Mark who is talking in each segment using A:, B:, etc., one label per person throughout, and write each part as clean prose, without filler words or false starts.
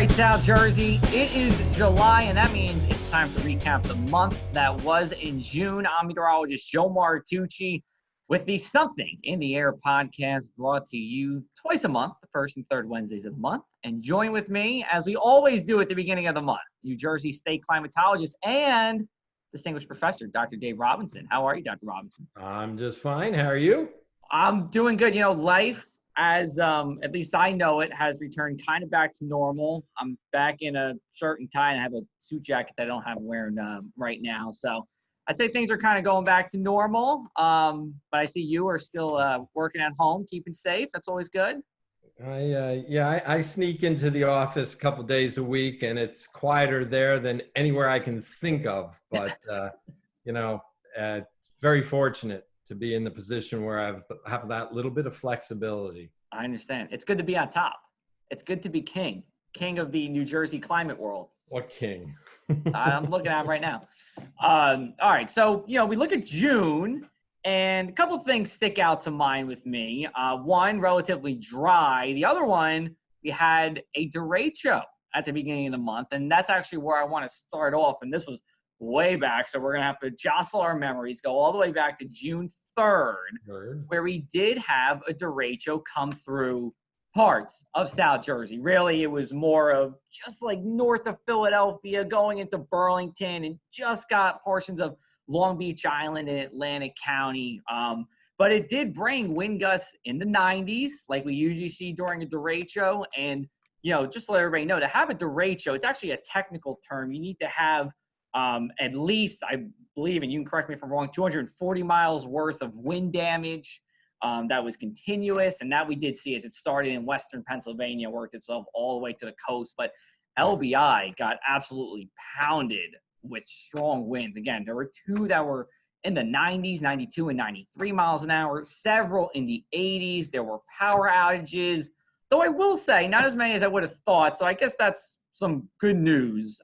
A: right, South Jersey, it is July, and that means it's time to recap the month that was in June. I'm meteorologist Joe Martucci with the Something in the Air podcast, brought to you twice a month, the first and third Wednesdays of the month. And join with me, as we always do at the beginning of the month, New Jersey State climatologist and distinguished professor, Dr. Dave Robinson. How are you, Dr. Robinson?
B: I'm just fine. How are you?
A: I'm doing good. You know, life, as at least I know it, has returned kind of back to normal. I'm back in a shirt and tie, and I have a suit jacket that I don't have wearing right now. So I'd say things are kind of going back to normal. But I see you are still working at home, keeping safe. That's always good.
B: I sneak into the office a couple days a week, and it's quieter there than anywhere I can think of. But it's very fortunate to be in the position where I have that little bit of flexibility.
A: I understand. It's good to be on top. It's good to be king of the New Jersey climate world.
B: What king?
A: I'm looking at him right now. All right. So, we look at June, and a couple of things stick out to mind with me. One, relatively dry. The other one, we had a derecho at the beginning of the month, and that's actually where I want to start off. And this was way back, so we're going to have to jostle our memories, go all the way back to June 3rd, where we did have a derecho come through parts of South Jersey. Really, it was more of just like north of Philadelphia, going into Burlington, and just got portions of Long Beach Island and Atlantic County. But it did bring wind gusts in the 90s, like we usually see during a derecho. And, just to let everybody know, to have a derecho, it's actually a technical term. You need to have at least, I believe, and you can correct me if I'm wrong, 240 miles worth of wind damage that was continuous. And that we did see as it started in western Pennsylvania, worked itself all the way to the coast. But LBI got absolutely pounded with strong winds. Again, there were two that were in the 90s, 92 and 93 miles an hour, several in the 80s. There were power outages, though I will say not as many as I would have thought. So I guess that's some good news.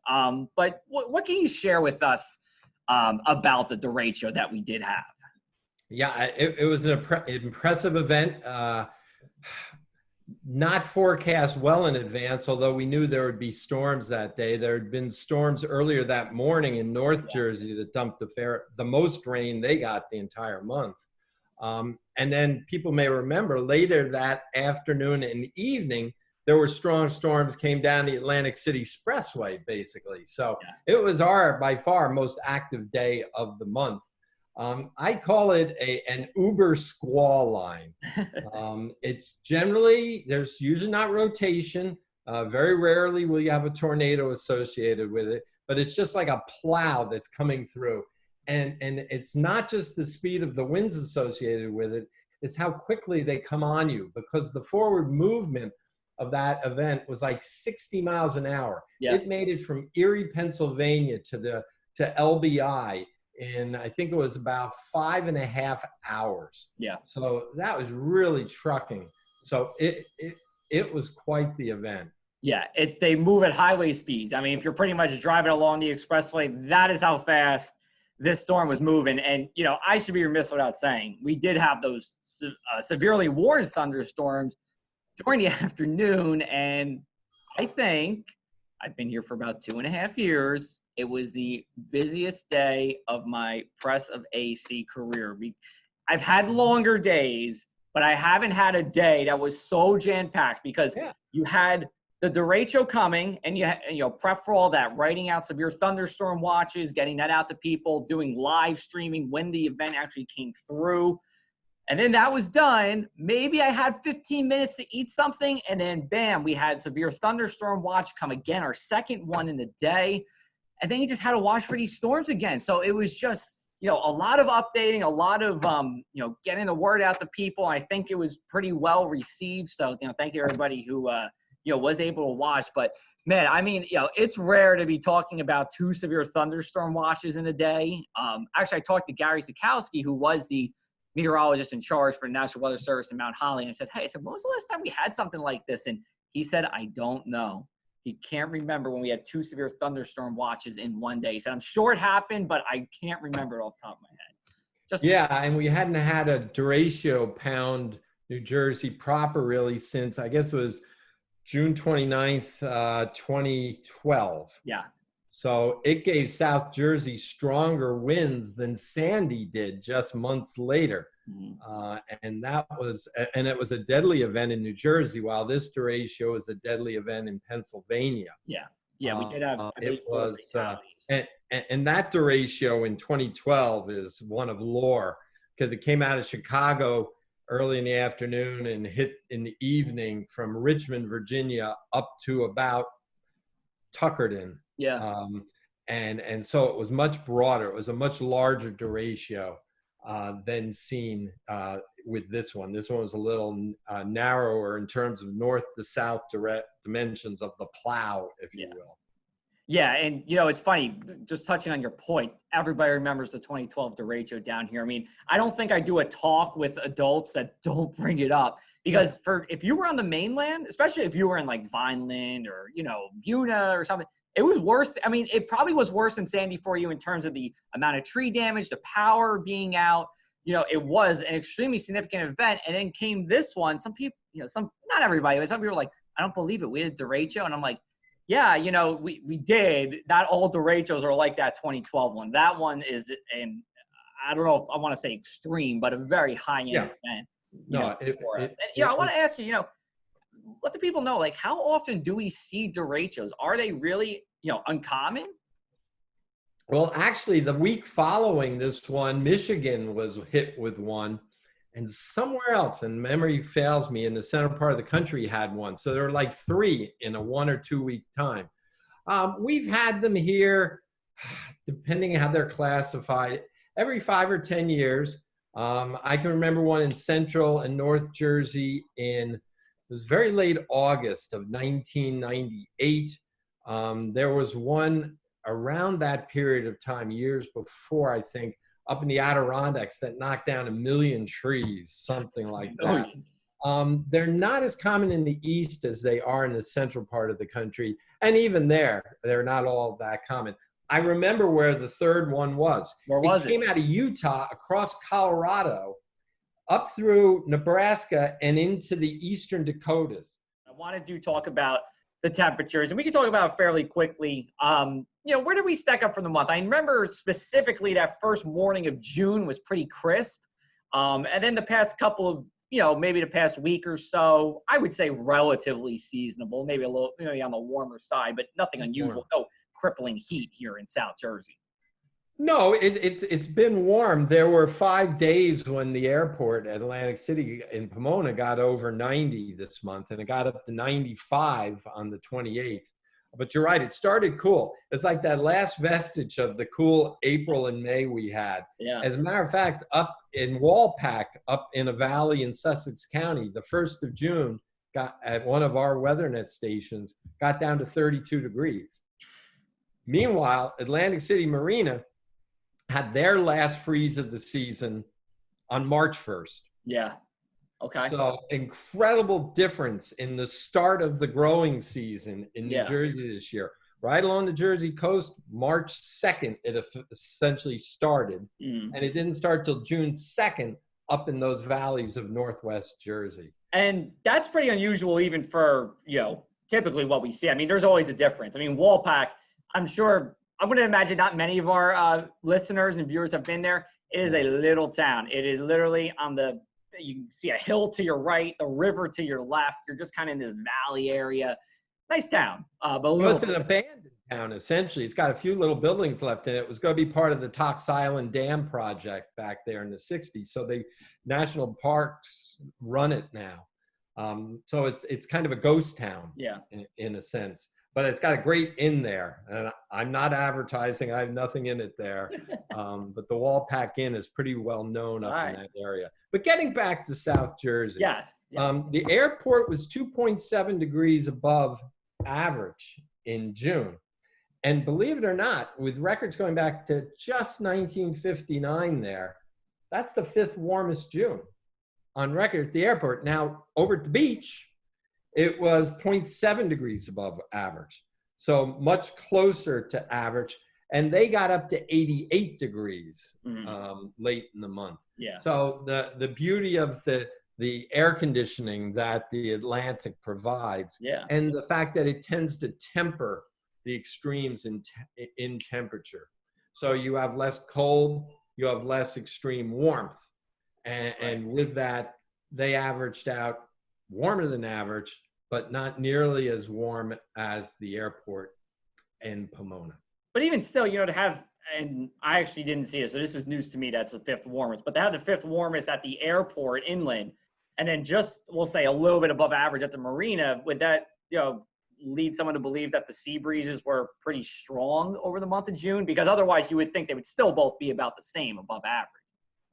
A: But what can you share with us about the derecho that we did have?
B: Yeah, it was an impressive event. Not forecast well in advance, although we knew there would be storms that day. There had been storms earlier that morning in North Jersey that dumped the most rain they got the entire month. And then people may remember later that afternoon and evening, there were strong storms came down the Atlantic City Expressway, basically. So it was our, by far, most active day of the month. I call it an Uber squall line. It's generally, there's usually not rotation. Very rarely will you have a tornado associated with it, but it's just like a plow that's coming through. And it's not just the speed of the winds associated with it, it's how quickly they come on you, because the forward movement of that event was like 60 miles an hour. Yeah. It made it from Erie, Pennsylvania to LBI in, I think it was about 5.5 hours.
A: Yeah.
B: So that was really trucking. So it was quite the event.
A: Yeah, they move at highway speeds. I mean, if you're pretty much driving along the expressway, that is how fast this storm was moving. And, I should be remiss without saying, we did have those severely warned thunderstorms during the afternoon. And I think I've been here for about 2.5 years. It was the busiest day of my Press of AC career. I've had longer days, but I haven't had a day that was so jam-packed, because you had the derecho coming, and you prep for all that, writing out severe thunderstorm watches, getting that out to people, doing live streaming when the event actually came through. And then that was done. Maybe I had 15 minutes to eat something, and then bam, we had severe thunderstorm watch come again, our second one in the day. And then you just had to watch for these storms again. So it was just, a lot of updating, a lot of, getting the word out to people. I think it was pretty well received. So, thank you everybody who, was able to watch. But man, I mean, it's rare to be talking about 2 severe thunderstorm watches in a day. Actually, I talked to Gary Sikowski, who was the meteorologist in charge for the National Weather Service in Mount Holly. And I said, when was the last time we had something like this? And he said, I don't know. He can't remember when we had 2 severe thunderstorm watches in one day. He said, I'm sure it happened, but I can't remember it off the top of my head.
B: And we hadn't had a derecho pound New Jersey proper really since, I guess it was June 29th, 2012.
A: Yeah.
B: So it gave South Jersey stronger winds than Sandy did just months later. And it was a deadly event in New Jersey, while this derecho is a deadly event in Pennsylvania.
A: Yeah. Yeah, we did have, I believe,
B: It
A: 4
B: was,
A: fatalities.
B: and that derecho in 2012 is one of lore, because it came out of Chicago early in the afternoon and hit in the evening from Richmond, Virginia, up to about Tuckerton.
A: Yeah.
B: And so it was much broader. It was a much larger derecho than seen with this one. This one was a little narrower in terms of north to south direct dimensions of the plow, if you will.
A: Yeah, and it's funny, just touching on your point, everybody remembers the 2012 derecho down here. I mean, I don't think I do a talk with adults that don't bring it up, because if you were on the mainland, especially if you were in like Vineland or, Buna or something, it was worse. I mean, it probably was worse than Sandy for you in terms of the amount of tree damage, the power being out. It was an extremely significant event. And then came this one. Some people, not everybody, but some people were like, I don't believe it. We had derecho. And I'm like, yeah, we did. Not all derechos are like that 2012 one. That one is, and I don't know if I want to say extreme, but a very high-end event. For us. And I want to ask you, let the people know, like, how often do we see derechos? Are they really, uncommon?
B: Well, actually, the week following this one, Michigan was hit with one, and somewhere else, and memory fails me, in the center part of the country had one. So there were like 3 in a 1 or 2 week time. We've had them here, depending on how they're classified, every 5 or 10 years. I can remember one in Central and North Jersey it was very late August of 1998. There was one around that period of time, years before, I think, up in the Adirondacks that knocked down 1 million trees, something like that. They're not as common in the east as they are in the central part of the country. And even there, they're not all that common. I remember where the third one was.
A: Where was
B: it? It came out of Utah, across Colorado, up through Nebraska, and into the eastern Dakotas.
A: I wanted to talk about the temperatures, and we can talk about it fairly quickly. Where did we stack up for the month? I remember specifically that first morning of June was pretty crisp. And then the past couple of, maybe the past week or so, I would say relatively seasonable, maybe a little, maybe on the warmer side, but nothing unusual. No crippling heat here in South Jersey.
B: No, it's been warm. There were 5 days when the airport at Atlantic City in Pomona got over 90 this month, and it got up to 95 on the 28th. But you're right, it started cool. It's like that last vestige of the cool April and May we had.
A: Yeah.
B: As a matter of fact, up in Walpack, up in a valley in Sussex County, the 1st of June, got at one of our WeatherNet stations, got down to 32 degrees. Meanwhile, Atlantic City Marina had their last freeze of the season on March 1st.
A: Yeah. Okay.
B: So incredible difference in the start of the growing season in New Jersey this year. Right along the Jersey coast, March 2nd, it essentially started. And it didn't start till June 2nd up in those valleys of Northwest Jersey.
A: And that's pretty unusual even for, typically what we see. I mean, there's always a difference. I mean, Walpack, I'm going to imagine not many of our listeners and viewers have been there. It is a little town. It is literally you can see a hill to your right, the river to your left. You're just kind of in this valley area. Nice town.
B: It's an abandoned town, essentially. It's got a few little buildings left in it. It was going to be part of the Tox Island Dam project back there in the 60s. So the national parks run it now. So it's kind of a ghost town in a sense. But it's got a great inn there. And I'm not advertising. I have nothing in it there. But the Walpack Inn is pretty well known up in that area. But getting back to South Jersey.
A: Yes.
B: The airport was 2.7 degrees above average in June. And believe it or not, with records going back to just 1959 there, that's the 5th warmest June on record at the airport. Now, over at the beach, it was 0.7 degrees above average. So much closer to average. And they got up to 88 degrees late in the month.
A: Yeah.
B: So the beauty of the the air conditioning that the Atlantic provides,
A: Yeah.
B: and the fact that it tends to temper the extremes in temperature. So you have less cold, you have less extreme warmth. And with that, they averaged out warmer than average, but not nearly as warm as the airport in Pomona.
A: But even still, to have, and I actually didn't see it, so this is news to me, that's the fifth warmest, but to have the fifth warmest at the airport inland, and then just, we'll say, a little bit above average at the marina, would that, lead someone to believe that the sea breezes were pretty strong over the month of June? Because otherwise you would think they would still both be about the same, above average.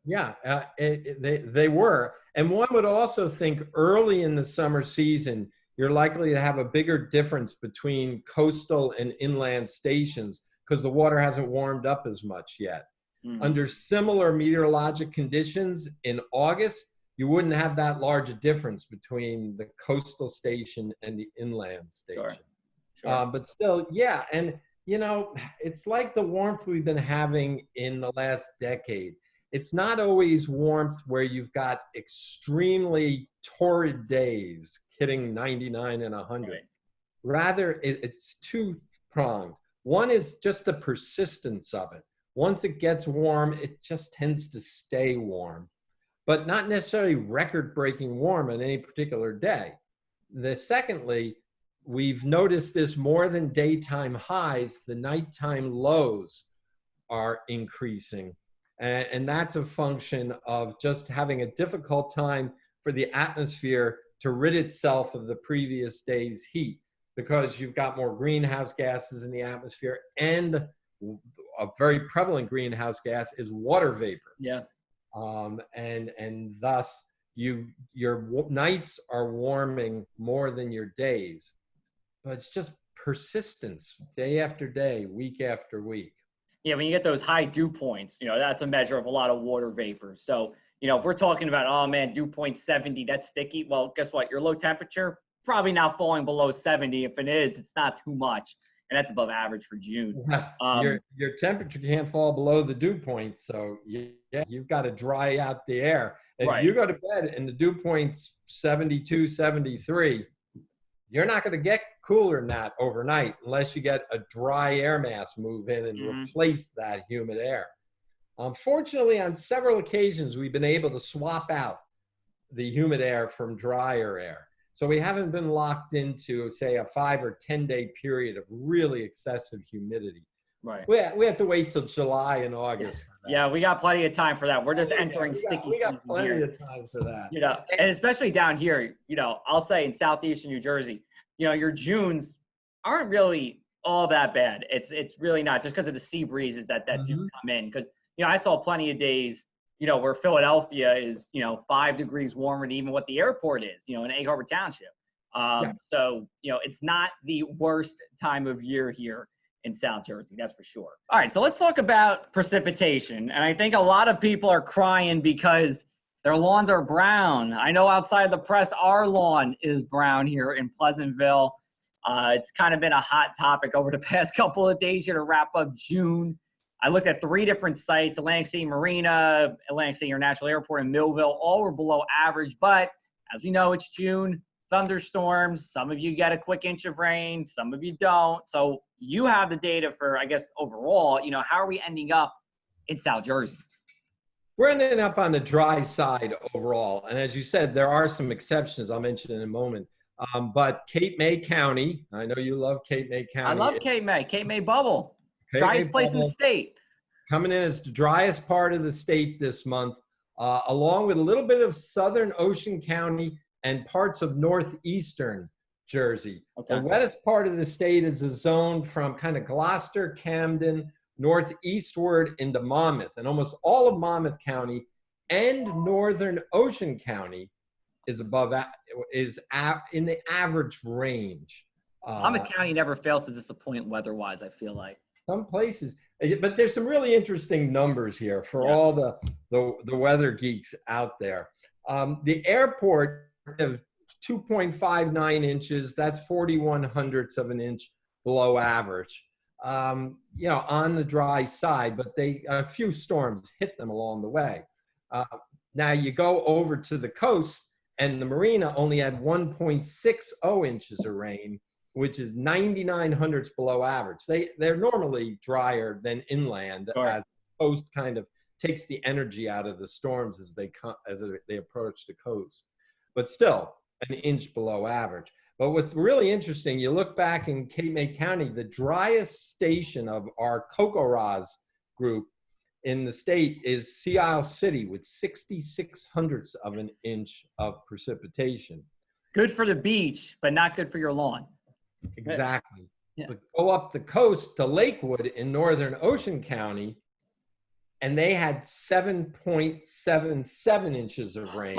B: Yeah, they were. And one would also think early in the summer season, you're likely to have a bigger difference between coastal and inland stations because the water hasn't warmed up as much yet. Under similar meteorologic conditions in August, you wouldn't have that large a difference between the coastal station and the inland station. Sure. But still, yeah. And, it's like the warmth we've been having in the last decade. It's not always warmth where you've got extremely torrid days hitting 99 and 100. Right. Rather, it's two-pronged. One is just the persistence of it. Once it gets warm, it just tends to stay warm, but not necessarily record-breaking warm on any particular day. Secondly, we've noticed this more than daytime highs, the nighttime lows are increasing. And that's a function of just having a difficult time for the atmosphere to rid itself of the previous day's heat, because you've got more greenhouse gases in the atmosphere, and a very prevalent greenhouse gas is water vapor.
A: Yeah.
B: And thus your nights are warming more than your days, but it's just persistence, day after day, week after week.
A: Yeah, when you get those high dew points, that's a measure of a lot of water vapor. So, if we're talking about, oh man, dew point 70, that's sticky. Well, guess what? Your low temperature, probably not falling below 70. If it is, it's not too much. And that's above average for June.
B: Your temperature can't fall below the dew point. So you've got to dry out the air. If you go to bed and the dew point's 72, 73, you're not going to get cooler than that overnight unless you get a dry air mass move in and replace that humid air. Unfortunately, on several occasions, we've been able to swap out the humid air from drier air. So we haven't been locked into, say, a 5 or 10 day period of really excessive humidity.
A: Right.
B: We have to wait till July and August for that.
A: Yeah, we got plenty of time for that. We're just entering sticky season.
B: We got plenty of time for that.
A: And especially down here, I'll say in southeastern New Jersey, your Junes aren't really all that bad. It's really not, just because of the sea breezes that do come in. Because, I saw plenty of days, where Philadelphia is, 5 degrees warmer than even what the airport is, in Egg Harbor Township. So, it's not the worst time of year here in South Jersey, that's for sure. All right, so let's talk about precipitation. And I think a lot of people are crying because their lawns are brown. I know outside the press, our lawn is brown here in Pleasantville. It's kind of been a hot topic over the past couple of days here to wrap up June. I looked at 3 different sites: Atlantic City Marina, Atlantic City International Airport, and Millville. All were below average, but as we know, it's June. Thunderstorms. Some of you get a quick inch of rain, some of you don't. So you have the data for, I guess, overall, how are we ending up in South Jersey?
B: We're ending up on the dry side overall. And as you said, there are some exceptions I'll mention in a moment. But Cape May County, I know you love Cape May County.
A: I love Cape May bubble. Driest place in the state.
B: Coming in as the driest part of the state this month, along with a little bit of southern Ocean County and parts of northeastern Jersey. Okay. The wettest part of the state is a zone from kind of Gloucester, Camden, northeastward into Monmouth. And almost all of Monmouth County and northern Ocean County is in the average range.
A: Monmouth County never fails to disappoint weather-wise, I feel like.
B: Some places, but there's some really interesting numbers here for all the weather geeks out there. The airport of 2.59 inches, that's 41/100ths of an inch below average. On the dry side, but a few storms hit them along the way. Now you go over to the coast, And the marina only had 1.60 inches of rain, which is 99 hundredths below average. They're normally drier than inland,
A: Sure.
B: as the coast kind of takes the energy out of the storms as they approach the coast. But still, an inch below average. But what's really interesting, you look back in Cape May County, the driest station of our CocoRa's group in the state is Sea Isle City with 66 hundredths of an inch of precipitation.
A: Good for the beach, but not good for your lawn.
B: Exactly.
A: Yeah.
B: But go up the coast to Lakewood in northern Ocean County, and they had 7.77 inches of rain.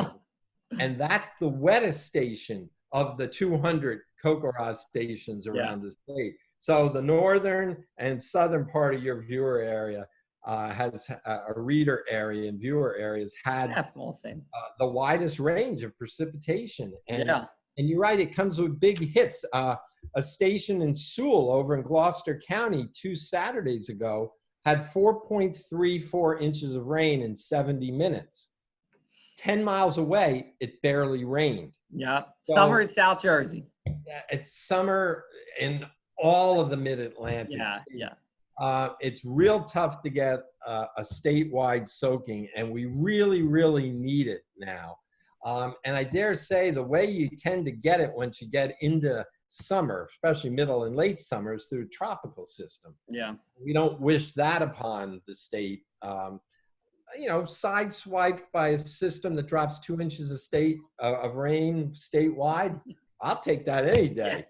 B: And that's the wettest station of the 200 CocoRa stations around the state. So the northern and southern part of your viewer area has a reader area and viewer areas had the widest range of precipitation. And you're right, it comes with big hits. A station in Sewell over in Gloucester County 2 Saturdays ago had 4.34 inches of rain in 70 minutes. 10 miles away, it barely rained.
A: Yeah, so, summer in South Jersey.
B: It's summer in all of the mid-Atlantic states. It's real tough to get a statewide soaking, and we really, really need it now. And I dare say the way you tend to get it once you get into summer, especially middle and late summer, is through a tropical system.
A: Yeah.
B: We don't wish that upon the state. Sideswiped by a system that drops 2 inches of rain statewide, I'll take that any day.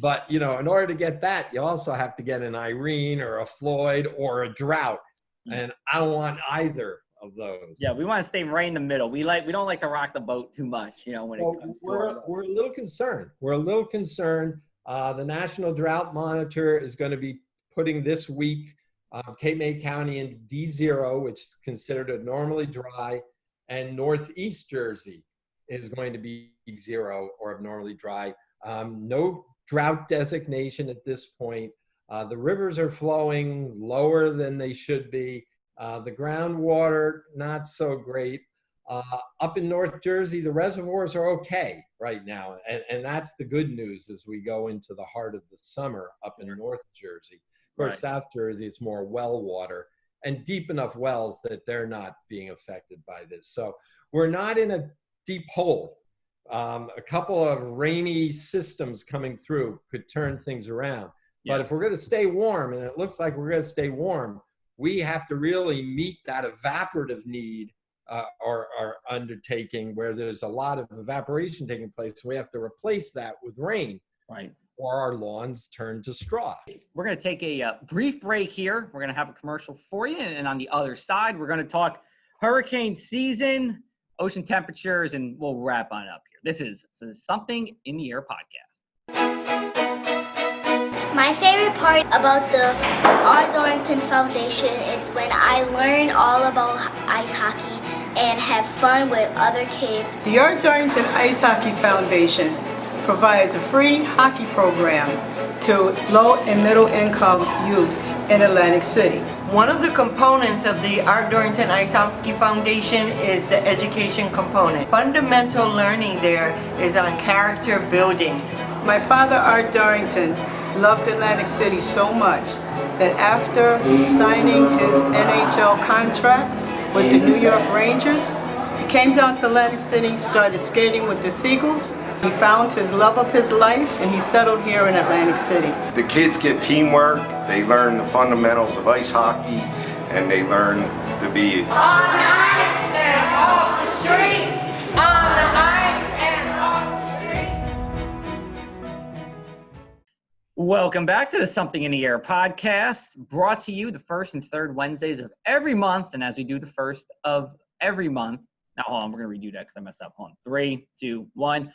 B: But, in order to get that, you also have to get an Irene or a Floyd or a drought. And I don't want either of those.
A: Yeah, we want to stay right in the middle. We don't like to rock the boat too much, when it comes to
B: we're a little concerned. The National Drought Monitor is going to be putting this week Cape May County into D0, which is considered abnormally dry, and Northeast Jersey is going to be 0 or abnormally dry. No drought designation at this point. The rivers are flowing lower than they should be. The groundwater, not so great. Up in North Jersey, the reservoirs are okay right now. And that's the good news as we go into the heart of the summer up in North Jersey. Of course, South Jersey, it's more well water and deep enough wells that they're not being affected by this. So we're not in a deep hole. A couple of rainy systems coming through could turn things around. But if we're going to stay warm, and it looks like we're going to stay warm, we have to really meet that evaporative need or undertaking where there's a lot of evaporation taking place. So we have to replace that with rain.
A: Right.
B: Or our lawns turn to straw.
A: We're going to take a brief break here. We're going to have a commercial for you. And on the other side, we're going to talk hurricane season, ocean temperatures, and we'll wrap on up here. This is Something in the Air podcast.
C: My favorite part about the R. Dorrington Foundation is when I learn all about ice hockey and have fun with other kids.
D: The R. Dorrington Ice Hockey Foundation provides a free hockey program to low and middle income youth in Atlantic City.
E: One of the components of the Art Dorrington Ice Hockey Foundation is the education component. Fundamental learning there is on character building.
D: My father, Art Dorrington, loved Atlantic City so much that after signing his NHL contract with the New York Rangers, he came down to Atlantic City, started skating with the Seagulls. He found his love of his life, and he settled here in Atlantic City.
F: The kids get teamwork, they learn the fundamentals of ice hockey, and they learn to be
G: on the ice and off the street, on the ice and off the street.
A: Welcome back to the Something in the Air podcast, brought to you the first and third Wednesdays of every month. And as we do the first of every month, now hold on, we're going to redo that because I messed up. Hold on. 3, 2, 1.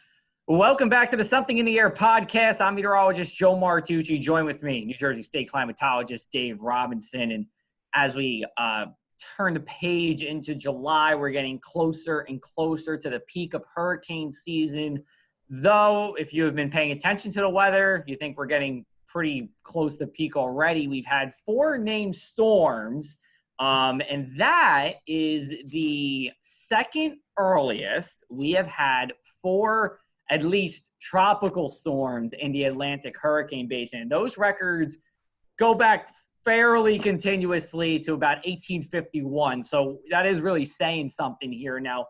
A: Welcome back to the Something in the Air podcast. I'm meteorologist Joe Martucci. Join with me, New Jersey State climatologist Dave Robinson. And as we turn the page into July, we're getting closer and closer to the peak of hurricane season. Though, if you have been paying attention to the weather, you think we're getting pretty close to peak already. We've had 4 named storms And that is the second earliest we have had for at least tropical storms in the Atlantic hurricane basin. Those records go back fairly continuously to about 1851. So that is really saying something here. Now,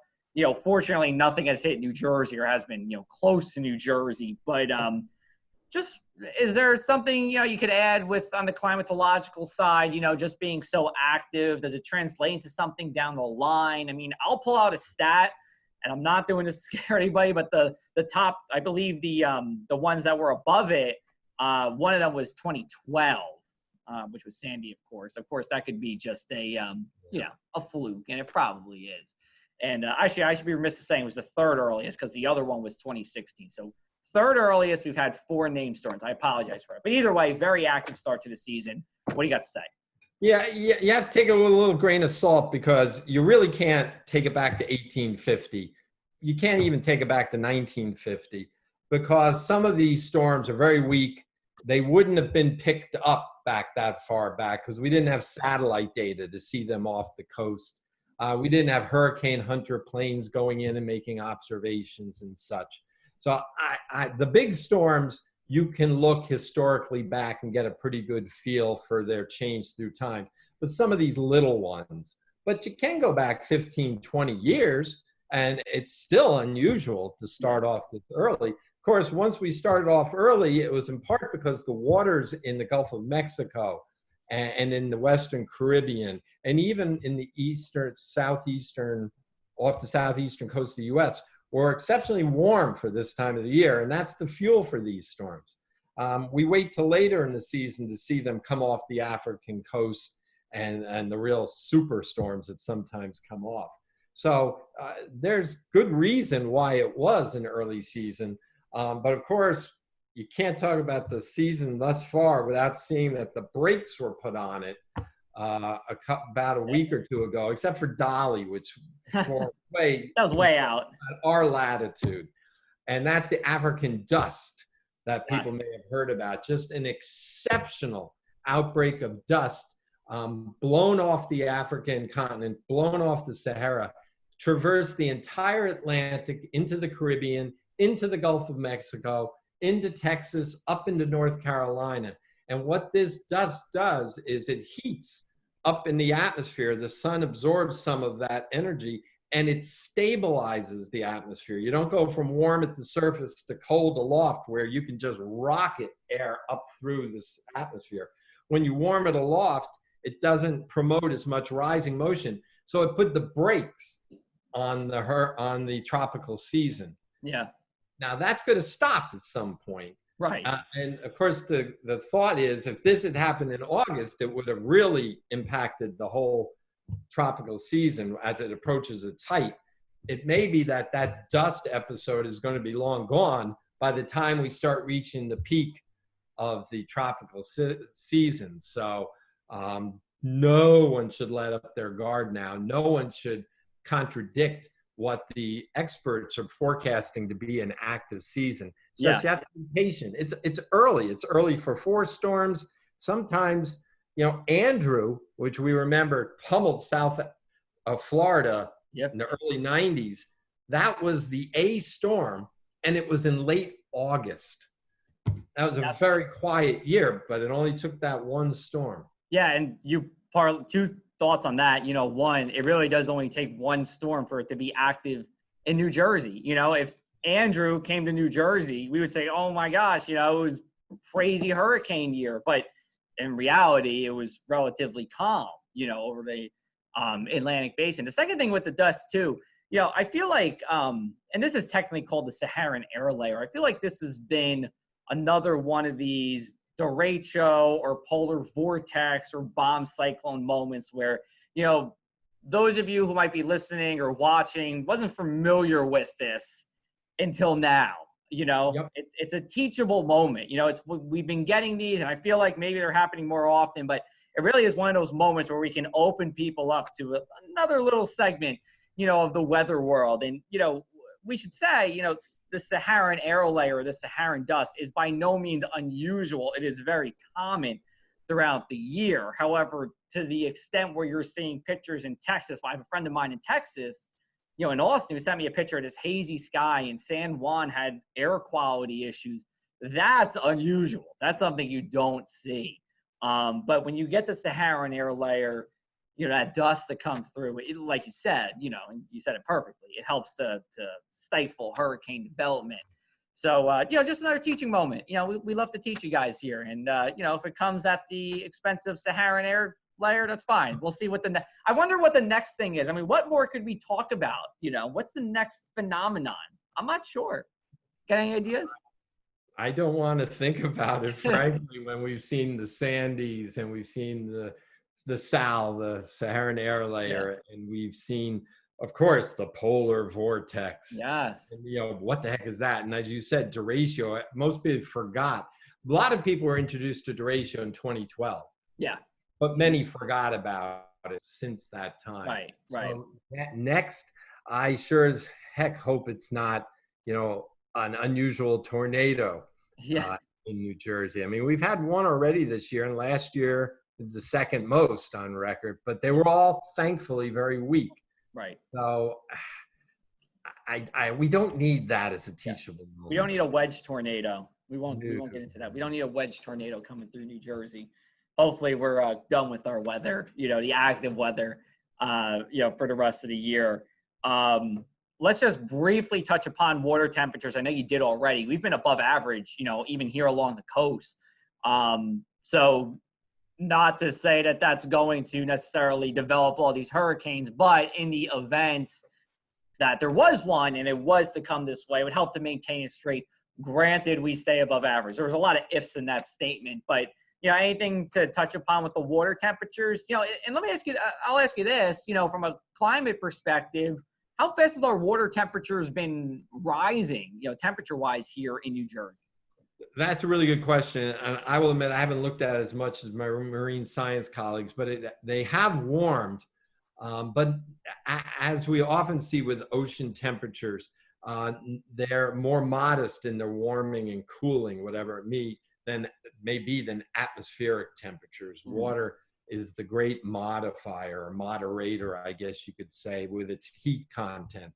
A: fortunately, nothing has hit New Jersey or has been, close to New Jersey. But just, is there something, you could add on the climatological side, just being so active? Does it translate into something down the line? I mean, I'll pull out a stat, and I'm not doing this to scare anybody, but the top, I believe the ones that were above it, one of them was 2012, which was Sandy, of course. Of course, that could be just a fluke, and it probably is. And actually, I should be remiss in saying it was the third earliest because the other one was 2016. So third earliest, we've had 4 named storms. I apologize for it. But either way, very active start to the season. What do you got to say?
B: Yeah, you have to take it with a little grain of salt because you really can't take it back to 1850. You can't even take it back to 1950 because some of these storms are very weak. They wouldn't have been picked up back that far back because we didn't have satellite data to see them off the coast. We didn't have hurricane hunter planes going in and making observations and such. So the big storms, you can look historically back and get a pretty good feel for their change through time. But some of these little ones, but you can go back 15, 20 years, and it's still unusual to start off this early. Of course, once we started off early, it was in part because the waters in the Gulf of Mexico and in the Western Caribbean, and even in the southeastern, off the southeastern coast of the U.S., were exceptionally warm for this time of the year, and that's the fuel for these storms. We wait till later in the season to see them come off the African coast and the real superstorms that sometimes come off. So there's good reason why it was an early season, but of course, you can't talk about the season thus far without seeing that the brakes were put on it about a week or two ago, except for Dolly, which that
A: was way out
B: at our latitude. And that's the African dust that people may have heard about. Just an exceptional outbreak of dust blown off the African continent, blown off the Sahara, traversed the entire Atlantic into the Caribbean, into the Gulf of Mexico, into Texas, up into North Carolina. And what this dust does is it heats up in the atmosphere. The sun absorbs some of that energy and it stabilizes the atmosphere. You don't go from warm at the surface to cold aloft where you can just rocket air up through this atmosphere. When you warm it aloft, it doesn't promote as much rising motion. So it put the brakes on the tropical season.
A: Yeah.
B: Now that's going to stop at some point.
A: Right.
B: And of course, the thought is if this had happened in August, it would have really impacted the whole tropical season as it approaches its height. It may be that dust episode is going to be long gone by the time we start reaching the peak of the tropical season. So no one should let up their guard now. No one should contradict what the experts are forecasting to be an active season. So you have to be patient. It's early. It's early for 4 storms. Sometimes, Andrew, which we remember pummeled south of Florida in the early 90s, that was the A storm, and it was in late August. That was a very quiet year, but it only took that one storm.
A: Yeah, and two thoughts on that. One, it really does only take one storm for it to be active in New Jersey. If Andrew came to New Jersey, we would say, oh my gosh, it was crazy hurricane year. But in reality, it was relatively calm, over the Atlantic basin. The second thing with the dust too, I feel like, and this is technically called the Saharan air layer. I feel like this has been another one of these derecho or polar vortex or bomb cyclone moments where, those of you who might be listening or watching wasn't familiar with this until now. It's a teachable moment. We've been getting these, and I feel like maybe they're happening more often, but it really is one of those moments where we can open people up to another little segment, of the weather world. And, we should say, the Saharan air layer, the Saharan dust is by no means unusual. It is very common throughout the year. However, to the extent where you're seeing pictures in Texas, I have a friend of mine in Texas, you know, in Austin, who sent me a picture of this hazy sky, and San Juan had air quality issues. That's unusual. That's something you don't see. But when you get the Saharan air layer, you know, that dust that comes through, it, like you said, you know, and you said it perfectly, it helps to stifle hurricane development. So, you know, just another teaching moment. You know, we love to teach you guys here. And, you know, if it comes at the expense of Saharan air layer, that's fine. We'll see what I wonder what the next thing is. I mean, what more could we talk about? You know, what's the next phenomenon? I'm not sure. Got any ideas?
B: I don't want to think about it, frankly, when we've seen the Sandys and we've seen the SAL, the Saharan air layer, and we've seen, of course, the polar vortex.
A: Yeah.
B: And, you know, what the heck is that? And as you said, derecho, most people forgot. A lot of people were introduced to derecho in 2012.
A: Yeah.
B: But many forgot about it since that time.
A: Right.
B: So next, I sure as heck hope it's not, you know, an unusual tornado in New Jersey. I mean, we've had one already this year, and last year the second most on record, but they were all thankfully very weak.
A: Right.
B: So we don't need that as a teachable moment.
A: We don't need a wedge tornado. We won't get into that. We don't need a wedge tornado coming through New Jersey. Hopefully we're done with our weather, you know, the active weather, you know, for the rest of the year. Let's just briefly touch upon water temperatures. I know you did already. We've been above average, you know, even here along the coast. So not to say that that's going to necessarily develop all these hurricanes, but in the event that there was one and it was to come this way, it would help to maintain it straight. Granted, we stay above average. There was a lot of ifs in that statement, but you know, anything to touch upon with the water temperatures, you know, and let me ask you, I'll ask you this, you know, from a climate perspective, how fast has our water temperatures been rising, you know, temperature-wise here in New Jersey?
B: That's a really good question. And I will admit, I haven't looked at it as much as my marine science colleagues, but they have warmed. But as we often see with ocean temperatures, they're more modest in their warming and cooling, whatever it may be, than atmospheric temperatures. Water is the great modifier or moderator, I guess you could say, with its heat content.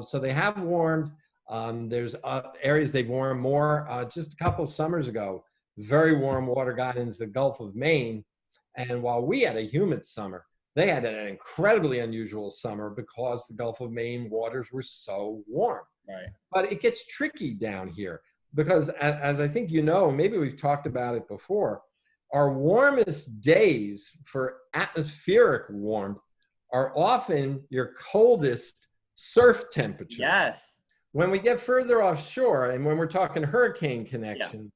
B: So they have warmed. There's areas they've warmed more. Just a couple of summers ago, very warm water got into the Gulf of Maine. And while we had a humid summer, they had an incredibly unusual summer because the Gulf of Maine waters were so warm.
A: Right.
B: But it gets tricky down here because, as I think you know, maybe we've talked about it before, our warmest days for atmospheric warmth are often your coldest surf temperatures.
A: Yes.
B: When we get further offshore, and when we're talking hurricane connection,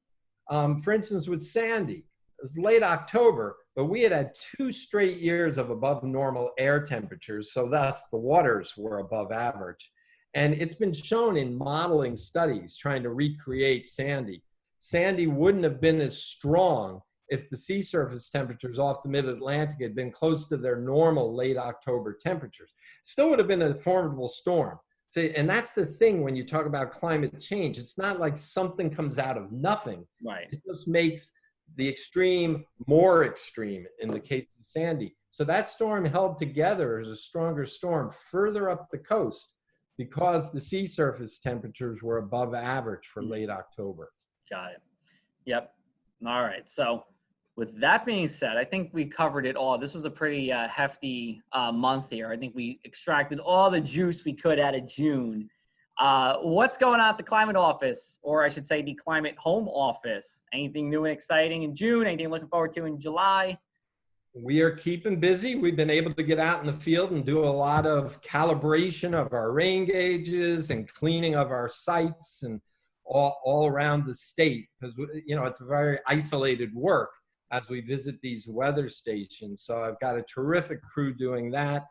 B: for instance, with Sandy, it was late October, but we had 2 straight years of above normal air temperatures, so thus the waters were above average. And it's been shown in modeling studies trying to recreate Sandy. Sandy wouldn't have been as strong if the sea surface temperatures off the mid-Atlantic had been close to their normal late October temperatures. Still would have been a formidable storm. See, and that's the thing when you talk about climate change. It's not like something comes out of nothing.
A: Right.
B: It just makes the extreme more extreme in the case of Sandy. So that storm held together as a stronger storm further up the coast because the sea surface temperatures were above average for late October.
A: Got it. Yep. All right. So with that being said, I think we covered it all. This was a pretty hefty month here. I think we extracted all the juice we could out of June. What's going on at the Climate Office, or I should say the Climate Home Office? Anything new and exciting in June? Anything looking forward to in July?
B: We are keeping busy. We've been able to get out in the field and do a lot of calibration of our rain gauges and cleaning of our sites and all around the state, because you know it's a very isolated work as we visit these weather stations. So I've got a terrific crew doing that.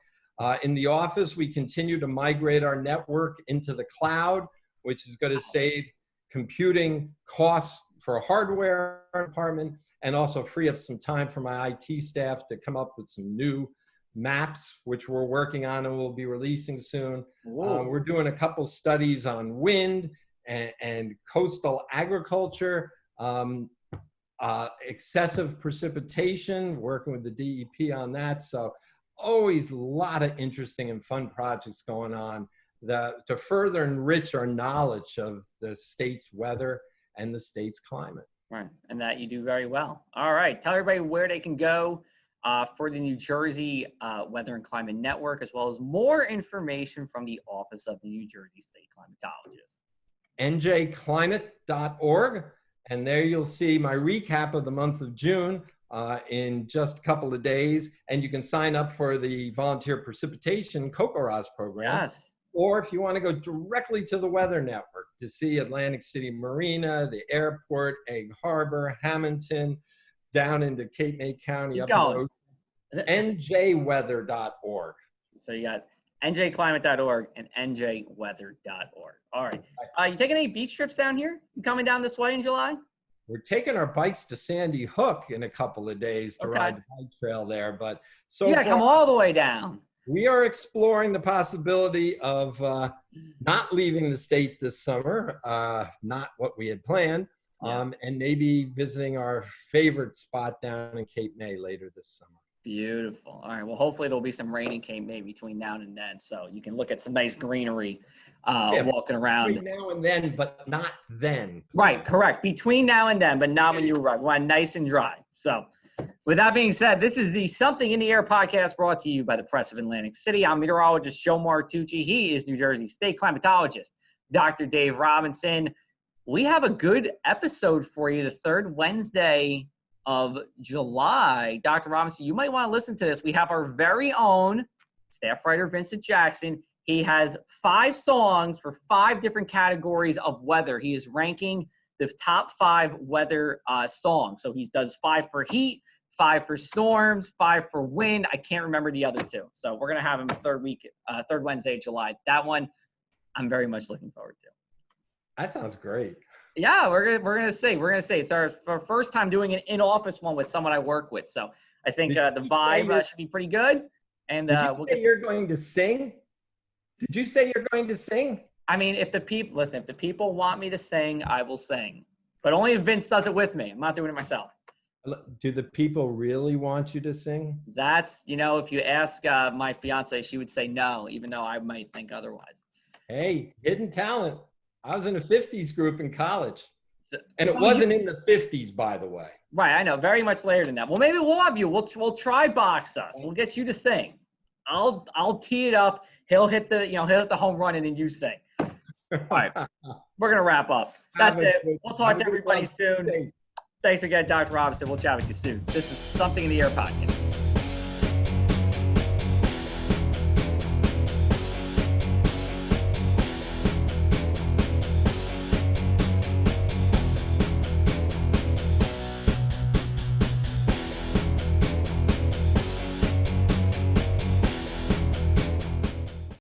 B: In the office, we continue to migrate our network into the cloud, which is going to save computing costs for a hardware department and also free up some time for my IT staff to come up with some new maps, which we're working on and we'll be releasing soon. We're doing a couple studies on wind and coastal agriculture. excessive precipitation, working with the DEP on that. So always a lot of interesting and fun projects going on to further enrich our knowledge of the state's weather and the state's climate.
A: Right, and that you do very well. All right, tell everybody where they can go for the New Jersey Weather and Climate Network, as well as more information from the Office of the New Jersey State Climatologist.
B: njclimate.org, and there you'll see my recap of the month of June in just a couple of days, and you can sign up for the Volunteer Precipitation CoCoRaHS program.
A: Yes.
B: Or if you want to go directly to the Weather Network to see Atlantic City Marina, the airport, Egg Harbor, Hamilton, down into Cape May County,
A: Keep
B: up
A: going.
B: the road, njweather.org.
A: So you got njclimate.org and njweather.org. All right. You taking any beach trips down here? You coming down this way in July?
B: We're taking our bikes to Sandy Hook in a couple of days to ride the bike trail there. But so
A: you gotta come all the way down.
B: We are exploring the possibility of not leaving the state this summer, not what we had planned, and maybe visiting our favorite spot down in Cape May later this summer.
A: Beautiful. All right. Well, hopefully there'll be some rain in Cape May between now and then, so you can look at some nice greenery walking around.
B: Between now and then, but not then.
A: Right. Correct. Between now and then, but not when you arrive. We want nice and dry. So with that being said, this is the Something in the Air podcast brought to you by the Press of Atlantic City. I'm meteorologist Joe Martucci. He is New Jersey State Climatologist, Dr. Dave Robinson. We have a good episode for you the third Wednesday of July. Dr. Robinson, you might want to listen to this. We have our very own staff writer, Vincent Jackson. He has 5 songs for 5 different categories of weather. He is ranking the top 5 weather songs. So he does 5 for heat, 5 for storms, 5 for wind. I can't remember the other 2. So we're going to have him third Wednesday of July. That one I'm very much looking forward to.
B: That sounds great.
A: Yeah, we're gonna say it's our first time doing an in-office one with someone I work with. So I think the vibe should be pretty good. And
B: Did you
A: we'll
B: say
A: get
B: you're going to sing? Did you say you're going to sing?
A: I mean, if the people want me to sing, I will sing. But only if Vince does it with me. I'm not doing it myself.
B: Do the people really want you to sing?
A: That's, if you ask my fiance, she would say no, even though I might think otherwise.
B: Hey, hidden talent. I was in a 50s group in college. And it wasn't in the 50s, by the way.
A: Right, I know. Very much later than that. Well, maybe we'll have you. We'll try box us. We'll get you to sing. I'll tee it up. He'll hit the home run and then you sing. All right. We're gonna wrap up. That's it. We'll talk to everybody soon. Thanks again, Dr. Robinson. We'll chat with you soon. This is Something in the Air podcast.